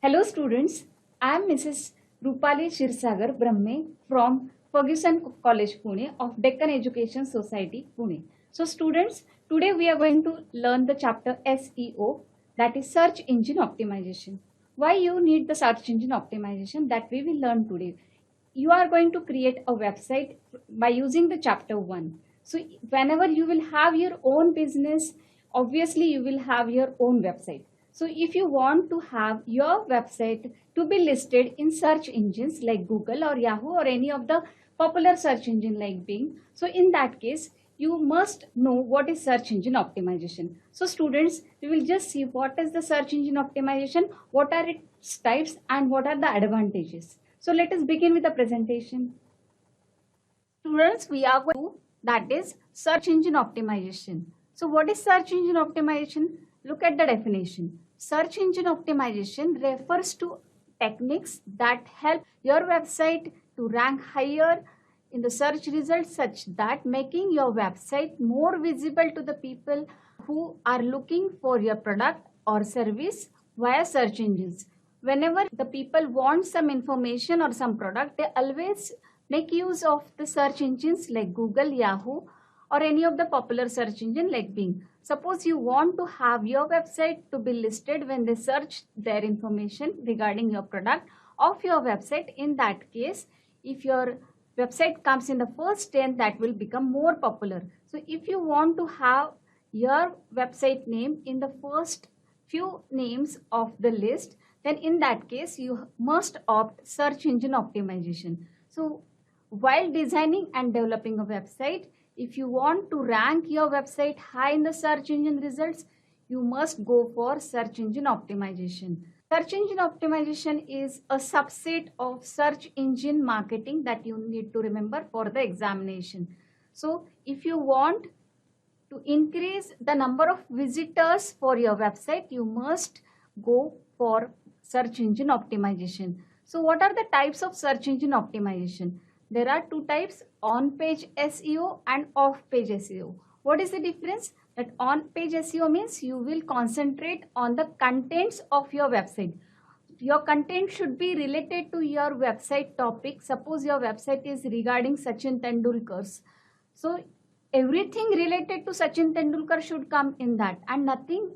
Hello students, I am Mrs. Rupali Shirsagar Brahme from Ferguson College Pune of Deccan Education Society Pune. So students, today we are going to learn the chapter SEO, that is search engine optimization. Why you need the search engine optimization, that we will learn today. You are going to create a website by using the chapter 1. So whenever you will have your own business, obviously you will have your own website. So if you want to have your website to be listed in search engines like Google or Yahoo or any of the popular search engine like Bing, so in that case, you must know what is search engine optimization. So students, we will just see what is the search engine optimization, what are its types and what are the advantages. So let us begin with the presentation. Students, we are going to do, that is search engine optimization. So what is search engine optimization? Look at the definition. Search engine optimization refers to techniques that help your website to rank higher in the search results, such that making your website more visible to the people who are looking for your product or service via search engines. Whenever the people want some information or some product, they always make use of the search engines like Google, Yahoo, or any of the popular search engine like Bing. Suppose you want to have your website to be listed when they search their information regarding your product of your website. In that case, if your website comes in the first 10, that will become more popular. So if you want to have your website name in the first few names of the list, then in that case you must opt search engine optimization. So while designing and developing a website, if you want to rank your website high in the search engine results, you must go for search engine optimization. Search engine optimization is a subset of search engine marketing that you need to remember for the examination. So if you want to increase the number of visitors for your website, you must go for search engine optimization. So what are the types of search engine optimization? There are two types, on-page SEO and off-page SEO. What is the difference? That on-page SEO means you will concentrate on the contents of your website. Your content should be related to your website topic. Suppose your website is regarding Sachin Tendulkar's. So everything related to Sachin Tendulkar should come in that, and nothing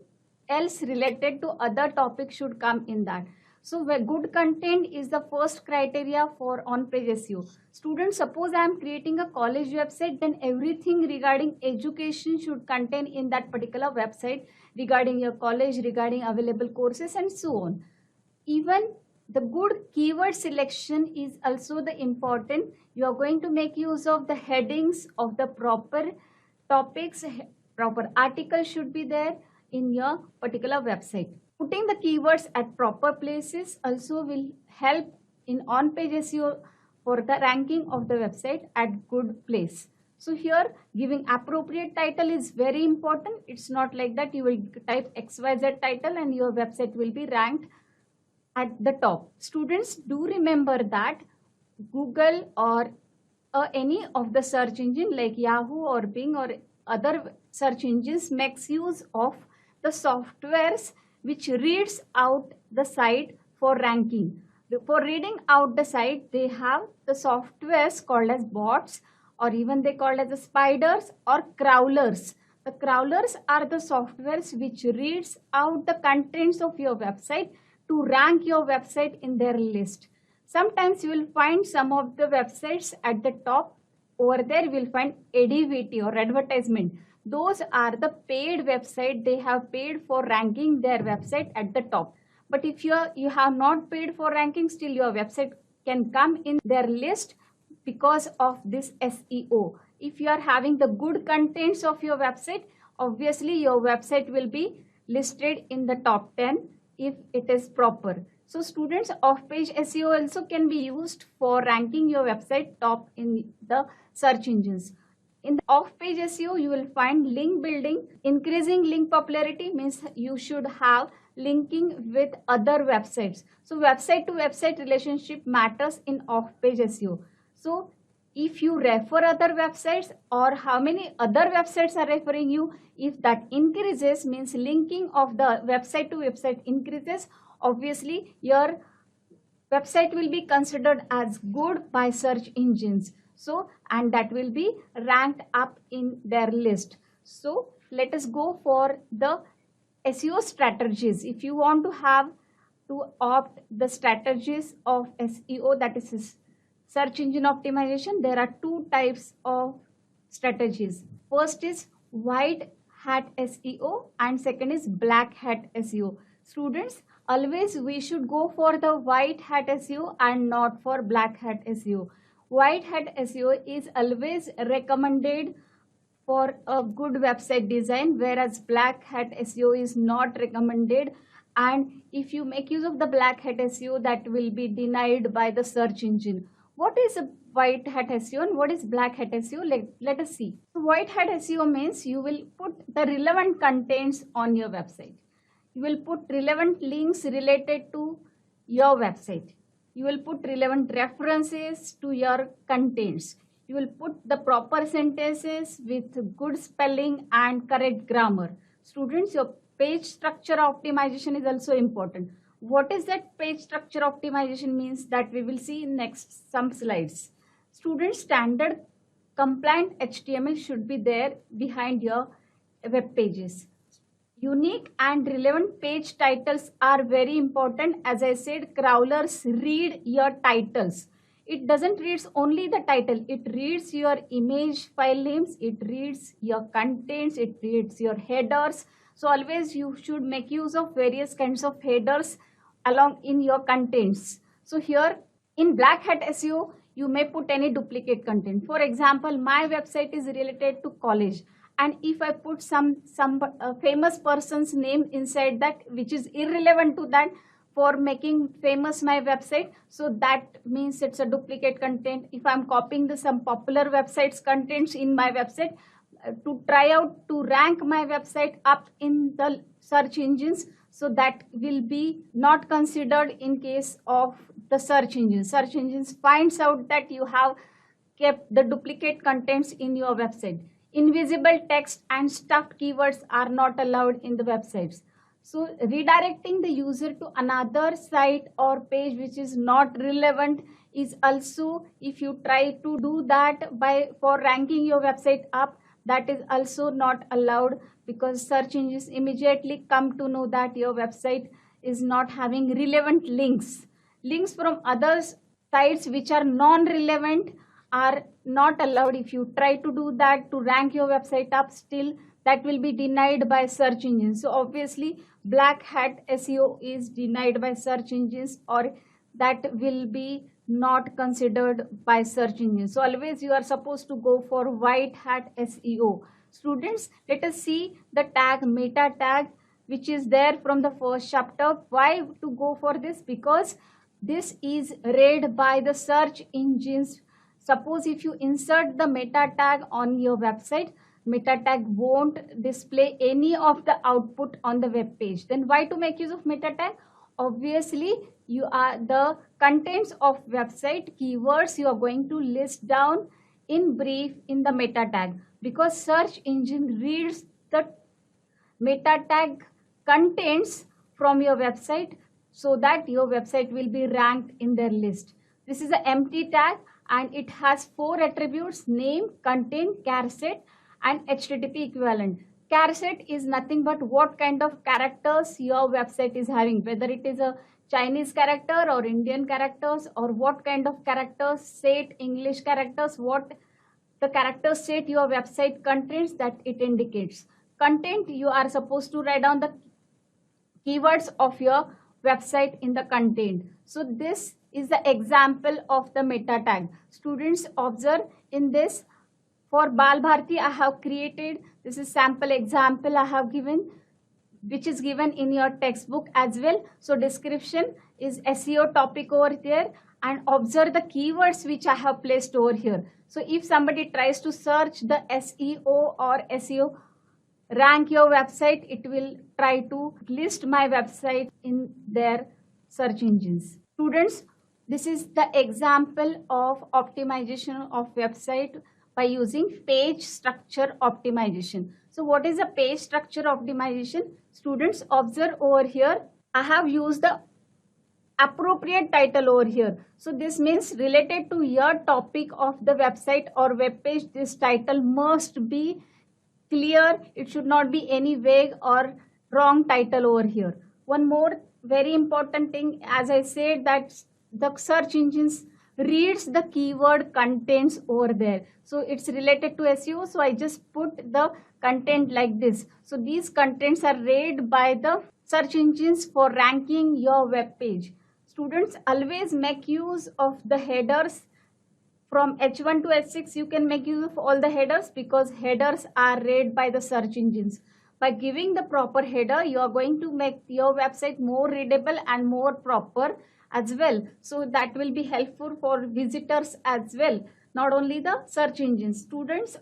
else related to other topics should come in that. So good content is the first criteria for on-page SEO. Students, suppose I am creating a college website, then everything regarding education should contain in that particular website regarding your college, regarding available courses and so on. Even the good keyword selection is also the important. You are going to make use of the headings of the proper topics, proper articles should be there in your particular website. Putting the keywords at proper places also will help in on-page SEO for the ranking of the website at good place. So here giving appropriate title is very important. It's not like that you will type XYZ title and your website will be ranked at the top. Students, do remember that Google or any of the search engine like Yahoo or Bing or other search engines makes use of the softwares which reads out the site for ranking. For reading out the site, they have the softwares called as bots, or even they called as the spiders or crawlers. The crawlers are the softwares which reads out the contents of your website to rank your website in their list. Sometimes you will find some of the websites at the top. Over there you will find ADVT or advertisement. Those are the paid website. They have paid for ranking their website at the top. But if you have not paid for ranking, still your website can come in their list because of this SEO. If you are having the good contents of your website, obviously your website will be listed in the top 10 if it is proper. So students, off-page SEO also can be used for ranking your website top in the search engines. In the off-page SEO, you will find link building. Increasing link popularity means you should have linking with other websites. So website to website relationship matters in off-page SEO. So if you refer other websites or how many other websites are referring you, if that increases, means linking of the website to website increases, obviously your website will be considered as good by search engines. So, and that will be ranked up in their list. So let us go for the SEO strategies. If you want to have to opt the strategies of SEO, that is search engine optimization, there are two types of strategies. First is white hat SEO and second is black hat SEO. Students, always we should go for the white hat SEO and not for black hat SEO. White hat SEO is always recommended for a good website design, whereas black hat SEO is not recommended. And if you make use of the black hat SEO, that will be denied by the search engine. What is a white hat SEO and what is black hat SEO? Let us see. White hat SEO means you will put the relevant contents on your website. You will put relevant links related to your website. You will put relevant references to your contents. You will put the proper sentences with good spelling and correct grammar. Students, your page structure optimization is also important. What is that page structure optimization means, that we will see in next some slides. Students, standard compliant HTML should be there behind your web pages. Unique and relevant page titles are very important. As I said, crawlers read your titles. It doesn't read only the title, it reads your image file names, it reads your contents, it reads your headers. So always you should make use of various kinds of headers along in your contents. So here in black hat SEO, you may put any duplicate content. For example, my website is related to college, and if I put some famous person's name inside that, which is irrelevant to that, for making famous my website, so that means it's a duplicate content. If I'm copying some popular websites contents in my website to try out to rank my website up in the search engines, so that will be not considered in case of the search engines. Search engines finds out that you have kept the duplicate contents in your website. Invisible text and stuffed keywords are not allowed in the websites. So redirecting the user to another site or page which is not relevant is also, if you try to do that for ranking your website up, that is also not allowed, because search engines immediately come to know that your website is not having relevant links. Links from other sites which are non-relevant are not allowed. If you try to do that to rank your website up, still that will be denied by search engines. So obviously black hat SEO is denied by search engines, or that will be not considered by search engines. So always you are supposed to go for white hat SEO. Students, let us see the tag meta tag, which is there from the first chapter. Why to go for this? Because this is read by the search engines. Suppose if you insert the meta tag on your website, meta tag won't display any of the output on the web page. Then why to make use of meta tag? Obviously you are the contents of website keywords you are going to list down in brief in the meta tag, because search engine reads the meta tag contents from your website, so that your website will be ranked in their list. This is an empty tag and it has 4 attributes: name, content, char set and HTTP equivalent. Char set is nothing but what kind of characters your website is having, whether it is a Chinese character or Indian characters, or what kind of characters, set English characters, what the character set your website contains, that it indicates. Content, you are supposed to write down the keywords of your website in the content. So this is the example of the meta tag. Students, observe in this. For Bal Bharti, I have created, this is sample example I have given, which is given in your textbook as well. So description is SEO topic over there, and observe the keywords which I have placed over here. So if somebody tries to search the SEO or SEO rank your website, it will try to list my website in their search engines. Students, this is the example of optimization of website by using page structure optimization. So what is a page structure optimization? Students, observe over here. I have used the appropriate title over here. So this means related to your topic of the website or web page, this title must be clear. It should not be any vague or wrong title over here. One more very important thing, as I said, that the search engines reads the keyword contents over there. So it's related to SEO. So I just put the content like this. So these contents are read by the search engines for ranking your web page. Students, always make use of the headers. From H1 to H6, you can make use of all the headers because headers are read by the search engines. By giving the proper header, you are going to make your website more readable and more proper as well. So that will be helpful for visitors as well, not only the search engines. Students,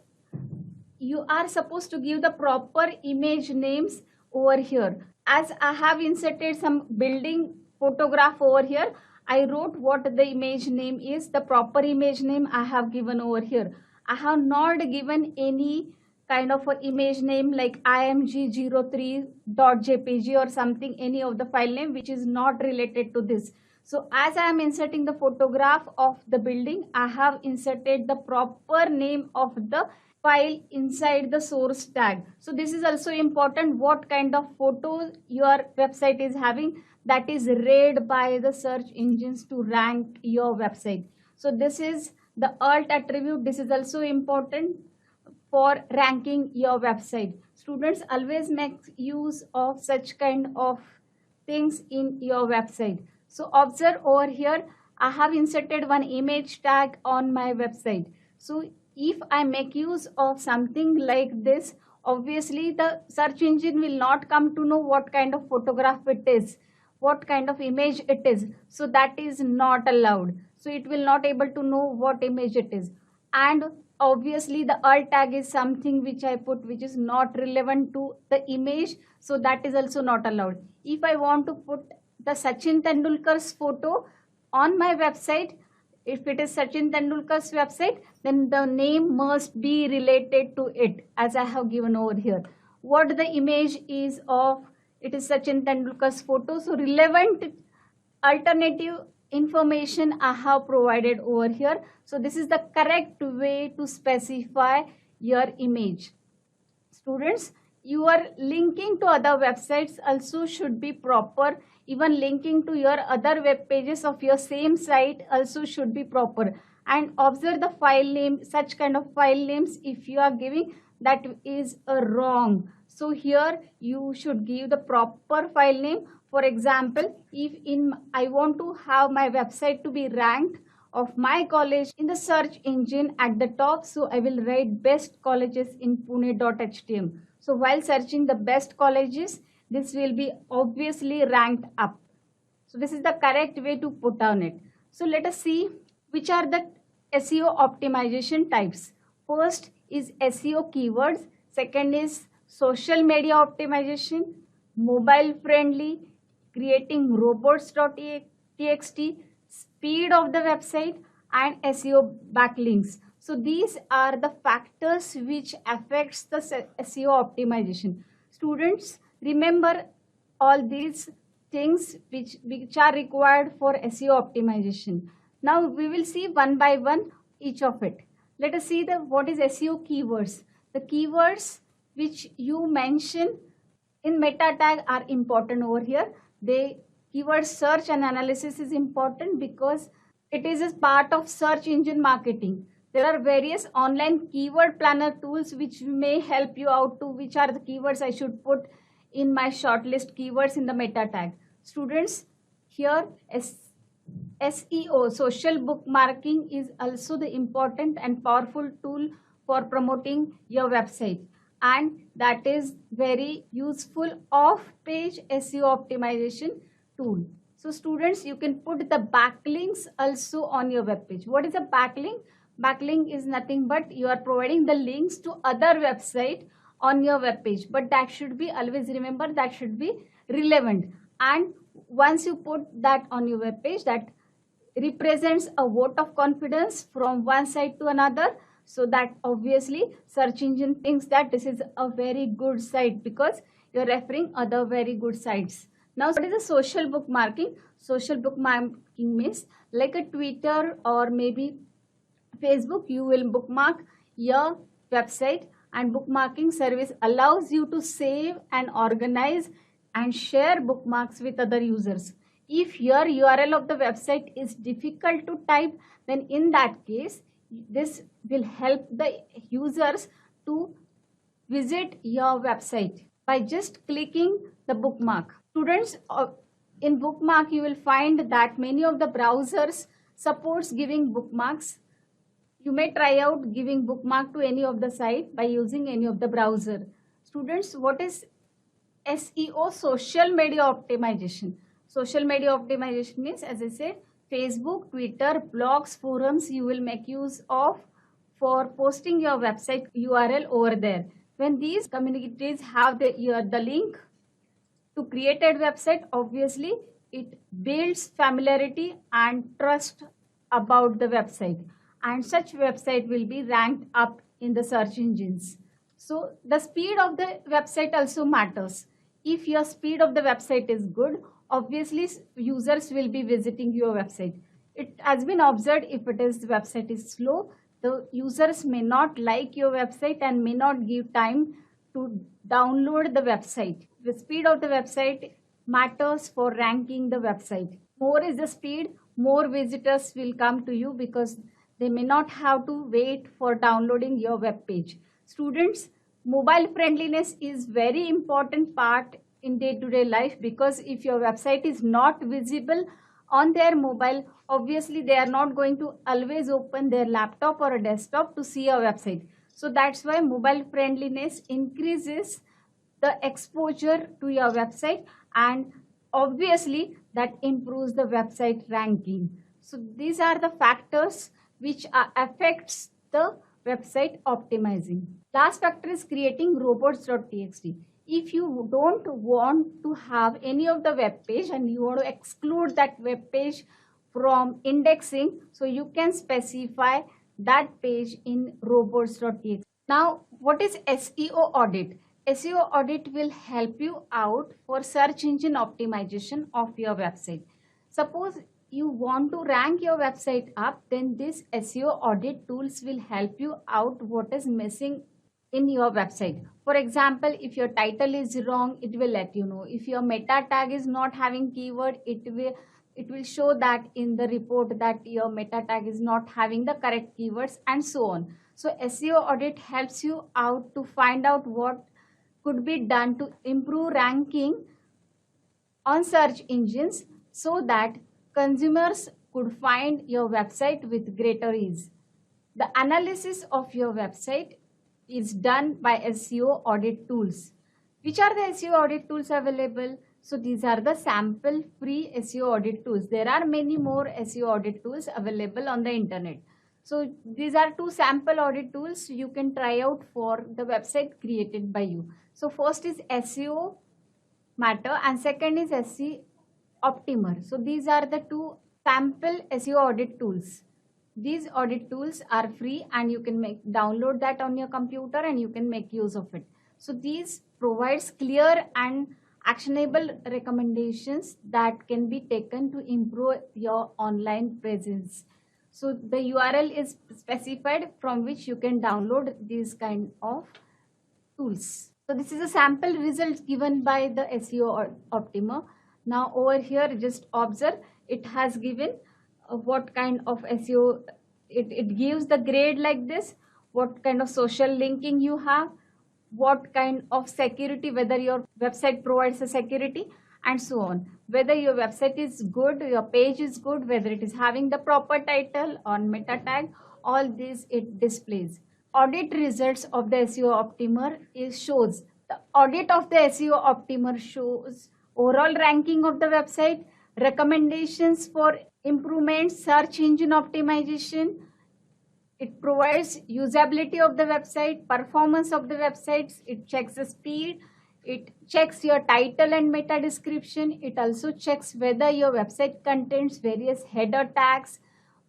you are supposed to give the proper image names over here. As I have inserted some building photograph over here, I wrote what the image name is. The proper image name I have given over here. I have not given any kind of an image name like img03.jpg or something, any of the file name which is not related to this. So as I am inserting the photograph of the building, I have inserted the proper name of the file inside the source tag. So this is also important, what kind of photo your website is having, that is read by the search engines to rank your website. So this is the alt attribute. This is also important for ranking your website. Students, always make use of such kind of things in your website. So observe over here, I have inserted one image tag on my website. So if I make use of something like this, obviously the search engine will not come to know what kind of photograph it is, what kind of image it is. So that is not allowed. So it will not able to know what image it is. And obviously the alt tag is something which I put which is not relevant to the image. So that is also not allowed. If I want to put the Sachin Tendulkar's photo on my website, if it is Sachin Tendulkar's website, then the name must be related to it, as I have given over here. What the image is of, it is Sachin Tendulkar's photo. So relevant alternative information I have provided over here. So this is the correct way to specify your image. Students, your linking to other websites also should be proper. Even linking to your other web pages of your same site also should be proper. And observe the file name, such kind of file names if you are giving, that is wrong. So here you should give the proper file name. For example, if I want to have my website to be ranked of my college in the search engine at the top, so I will write best colleges in Pune.htm. So while searching the best colleges, this will be obviously ranked up. So this is the correct way to put on it. So let us see which are the SEO optimization types. First is SEO keywords. Second is social media optimization, mobile friendly, creating robots.txt, speed of the website, and SEO backlinks. So these are the factors which affects the SEO optimization. Students, remember all these things which are required for SEO optimization. Now we will see one by one each of it. Let us see what is SEO keywords. The keywords which you mention in meta tag are important over here. The keyword search and analysis is important because it is a part of search engine marketing. There are various online keyword planner tools which may help you out to which are the keywords I should put in my shortlist keywords in the meta tag. Students, here SEO, social bookmarking, is also the important and powerful tool for promoting your website, and that is very useful off-page SEO optimization tool. So students, you can put the backlinks also on your web page. What is a backlink? Backlink is nothing but you are providing the links to other website on your web page, but that should be, always remember, that should be relevant. And once you put that on your web page, that represents a vote of confidence from one side to another, so that obviously search engine thinks that this is a very good site because you're referring other very good sites. Now, what is a social bookmarking? Social bookmarking means like a Twitter or maybe Facebook, you will bookmark your website, and bookmarking service allows you to save and organize and share bookmarks with other users. If your URL of the website is difficult to type, then in that case, this will help the users to visit your website by just clicking the bookmark. Students, in bookmark, you will find that many of the browsers supports giving bookmarks. You may try out giving bookmark to any of the site by using any of the browser. Students, what is SEO? Social media optimization. Social media optimization means, as I said, Facebook, Twitter, blogs, forums you will make use of for posting your website URL over there. When these communities have the link to created website, obviously it builds familiarity and trust about the website, and such website will be ranked up in the search engines. So the speed of the website also matters. If your speed of the website is good, obviously users will be visiting your website. It has been observed, if the website is slow, the users may not like your website and may not give time to download the website. The speed of the website matters for ranking the website. More is the speed, more visitors will come to you because they may not have to wait for downloading your web page. Students, mobile friendliness is very important part in day-to-day life, because if your website is not visible on their mobile, obviously they are not going to always open their laptop or a desktop to see your website. So that's why mobile friendliness increases the exposure to your website, and obviously that improves the website ranking. So these are the factors which affects the website optimizing. Last factor is creating robots.txt. If you don't want to have any of the web page and you want to exclude that web page from indexing, so you can specify that page in robots.txt. Now, what is SEO audit? SEO audit will help you out for search engine optimization of your website. Suppose you want to rank your website up, then this SEO audit tools will help you out what is missing in your website. For example, if your title is wrong, it will let you know. If your meta tag is not having keyword, it will show that in the report that your meta tag is not having the correct keywords, and so on. So SEO audit helps you out to find out what could be done to improve ranking on search engines so that consumers could find your website with greater ease. The analysis of your website is done by SEO audit tools. Which are the SEO audit tools available? So these are the sample free SEO audit tools. There are many more SEO audit tools available on the internet. So these are two sample audit tools you can try out for the website created by you. So first is SEO Matter and second is SEO Optimer. So these are the two sample SEO audit tools. These audit tools are free and you can download that on your computer and you can make use of it. So these provides clear and actionable recommendations that can be taken to improve your online presence. So the URL is specified from which you can download these kind of tools. So this is a sample results given by the SEO Optimer. Now over here, just observe, it has given what kind of SEO, it gives the grade like this, what kind of social linking you have, what kind of security, whether your website provides a security, and so on. Whether your website is good, your page is good, whether it is having the proper title or meta tag, all this it displays. Audit results of the SEO Optimer shows. The audit of the SEO Optimer shows overall ranking of the website, recommendations for improvement, search engine optimization. It provides usability of the website, performance of the websites. It checks the speed. It checks your title and meta description. It also checks whether your website contains various header tags,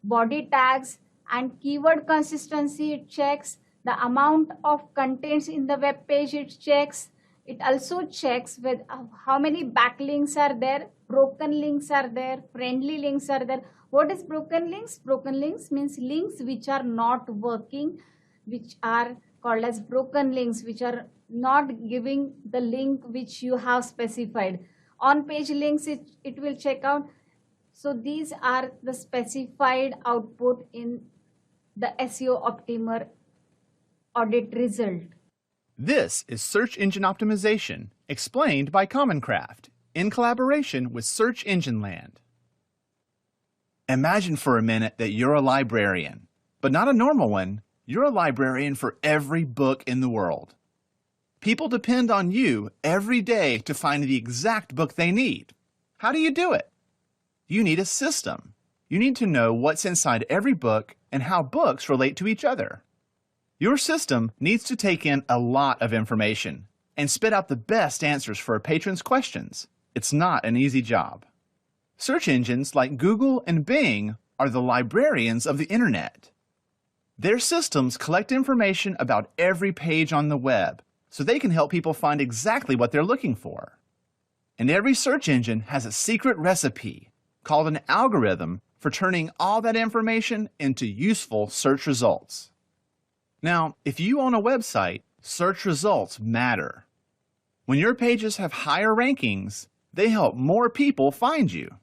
body tags, and keyword consistency. It checks the amount of contents in the web page. It checks It also checks with how many backlinks are there, broken links are there, friendly links are there. What is broken links? Broken links means links which are not working, which are called as broken links, which are not giving the link which you have specified. On page links, it will check out. So these are the specified output in the SEO Optimer audit result. This is search engine optimization, explained by Commoncraft, in collaboration with Search Engine Land. Imagine for a minute that you're a librarian, but not a normal one. You're a librarian for every book in the world. People depend on you every day to find the exact book they need. How do you do it? You need a system. You need to know what's inside every book and how books relate to each other. Your system needs to take in a lot of information and spit out the best answers for a patron's questions. It's not an easy job. Search engines like Google and Bing are the librarians of the internet. Their systems collect information about every page on the web so they can help people find exactly what they're looking for. And every search engine has a secret recipe called an algorithm for turning all that information into useful search results. Now, if you own a website, search results matter. When your pages have higher rankings, they help more people find you.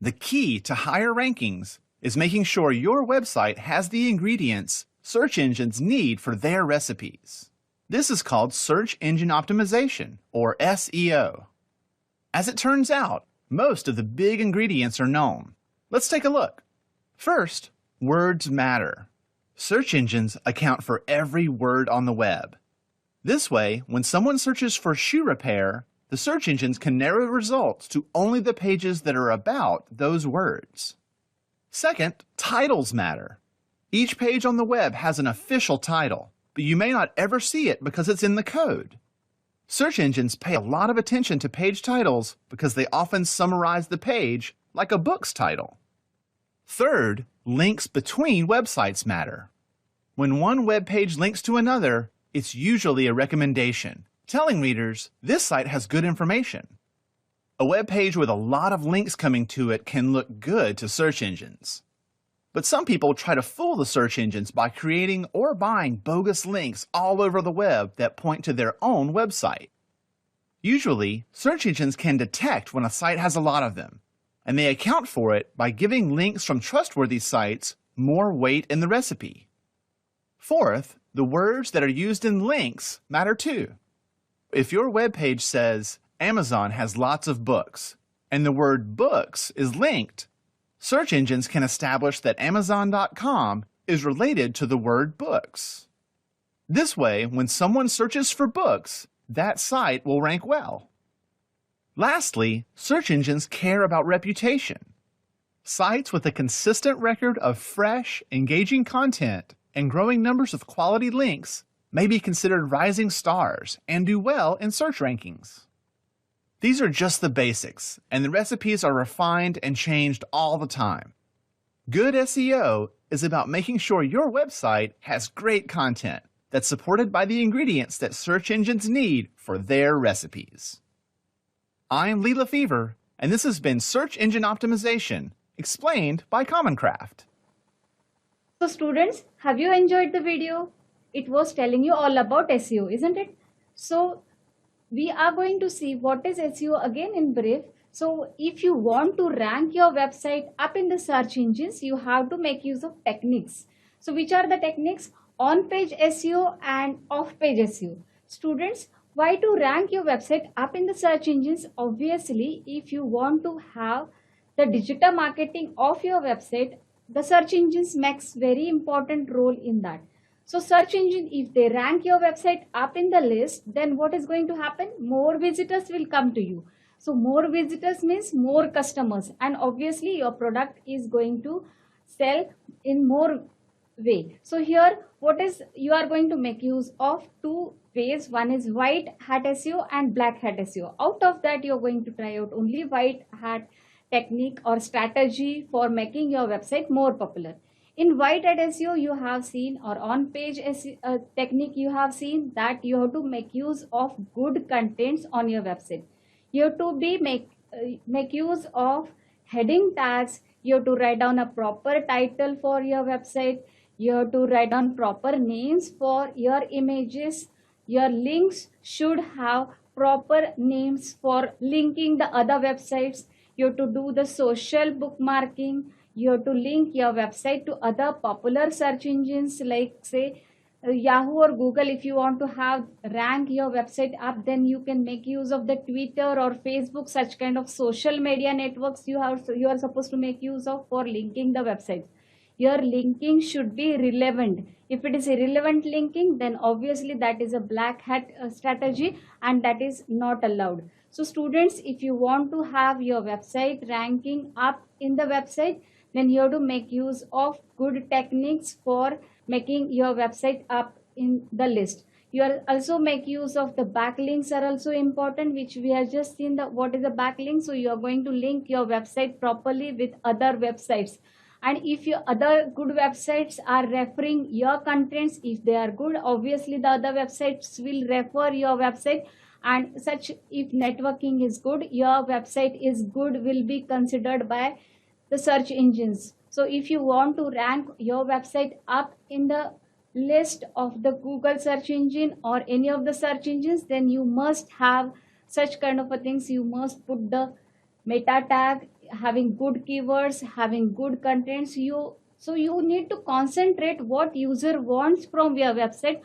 The key to higher rankings is making sure your website has the ingredients search engines need for their recipes. This is called search engine optimization, or SEO. As it turns out, most of the big ingredients are known. Let's take a look. First, words matter. Search engines account for every word on the web. This way, when someone searches for shoe repair, the search engines can narrow results to only the pages that are about those words. Second, titles matter. Each page on the web has an official title, but you may not ever see it because it's in the code. Search engines pay a lot of attention to page titles because they often summarize the page like a book's title. Third, links between websites matter. When one web page links to another, it's usually a recommendation, telling readers this site has good information. A web page with a lot of links coming to it can look good to search engines. But some people try to fool the search engines by creating or buying bogus links all over the web that point to their own website. Usually, search engines can detect when a site has a lot of them, and they account for it by giving links from trustworthy sites more weight in the recipe. Fourth, the words that are used in links matter too. If your web page says, Amazon has lots of books, and the word books is linked, search engines can establish that Amazon.com is related to the word books. This way, when someone searches for books, that site will rank well. Lastly, search engines care about reputation. Sites with a consistent record of fresh, engaging content and growing numbers of quality links may be considered rising stars and do well in search rankings. These are just the basics, and the recipes are refined and changed all the time. Good SEO is about making sure your website has great content that's supported by the ingredients that search engines need for their recipes. I'm Lee Lefevre, and this has been Search Engine Optimization, explained by Commoncraft. So students, have you enjoyed the video? It was telling you all about SEO, isn't it? So we are going to see what is SEO again in brief. So if you want to rank your website up in the search engines, you have to make use of techniques. So which are the techniques? On-page SEO and off-page SEO. Students, why to rank your website up in the search engines? Obviously, if you want to have the digital marketing of your website, the search engines makes very important role in that. So search engine, if they rank your website up in the list, then what is going to happen? More visitors will come to you. So more visitors means more customers, and obviously your product is going to sell in more way. So here what is, you are going to make use of two ways. One is white hat SEO and black hat SEO. Out of that, you're going to try out only white hat technique or strategy for making your website more popular. In white hat SEO, you have seen, or on page technique, you have seen that you have to make use of good contents on your website. You have to make use of heading tags. You have to write down a proper title for your website. You have to write down proper names for your images. Your links should have proper names for linking the other websites. You have to do the social bookmarking. You have to link your website to other popular search engines like say Yahoo or Google. If you want to have rank your website up, then you can make use of the Twitter or Facebook, such kind of social media networks you are supposed to make use of for linking the website. Your linking should be relevant. If it is irrelevant linking, then obviously that is a black hat strategy and that is not allowed. So students, if you want to have your website ranking up in the website, then you have to make use of good techniques for making your website up in the list. You are also make use of the backlinks are also important, which we have just seen that what is a backlink. So you are going to link your website properly with other websites. And if your other good websites are referring your contents, if they are good, obviously the other websites will refer your website, and such if networking is good, your website is good, will be considered by the search engines. So if you want to rank your website up in the list of the Google search engine or any of the search engines, then you must have such kind of a things. You must put the meta tag, having good keywords, having good contents. So you need to concentrate what user wants from your website,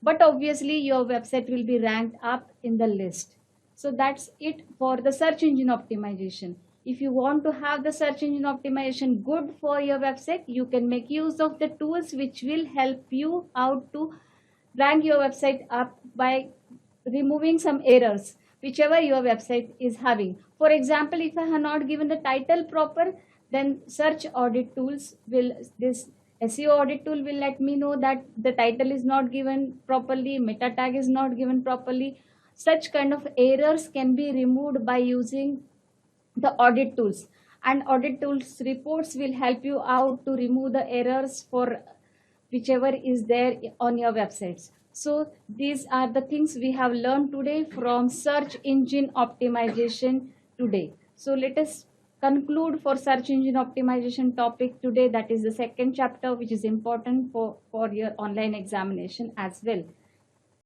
but obviously your website will be ranked up in the list. So that's it for the search engine optimization. If you want to have the search engine optimization good for your website, you can make use of the tools which will help you out to rank your website up by removing some errors whichever your website is having. For example, if I have not given the title proper, then search audit tools will, this SEO audit tool will let me know that the title is not given properly, meta tag is not given properly. Such kind of errors can be removed by using the audit tools, and audit tools reports will help you out to remove the errors for whichever is there on your websites. So these are the things we have learned today from search engine optimization today. So let us conclude for search engine optimization topic today. That is the second chapter, which is important for your online examination as well.